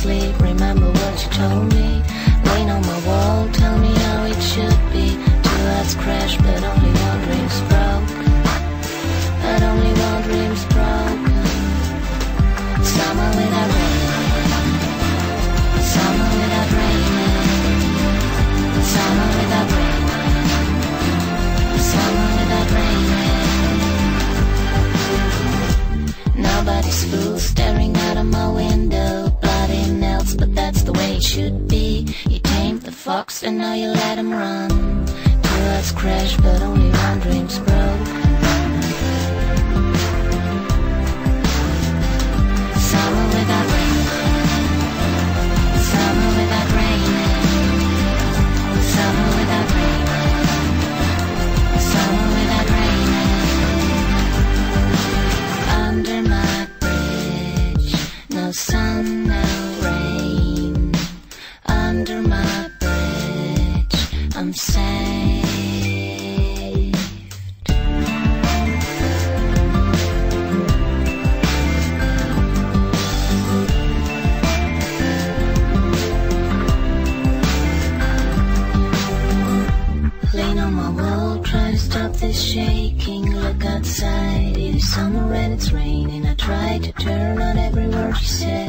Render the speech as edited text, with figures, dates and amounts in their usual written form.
sleep, remember what you told me. Lean on my wall, tell me how it should be. Two hearts crash, but only one dream's broke. But only one dream's broken. Summer without rain, summer without rain, summer without rain, summer without rain. Nobody's fool staring out of my window. Bloody nails, but that's the way it should be. You tamed the fox and now you let him run. Two hearts crash, but only one dream's broke. Summer without rain, summer without rain, summer without rain, summer without rain. Under my bridge, no sun, no rain. Under my bridge, I'm saved. Lean on my wall, try to stop this shaking. Look outside, it is summer and it's raining. I try to turn on every word you say.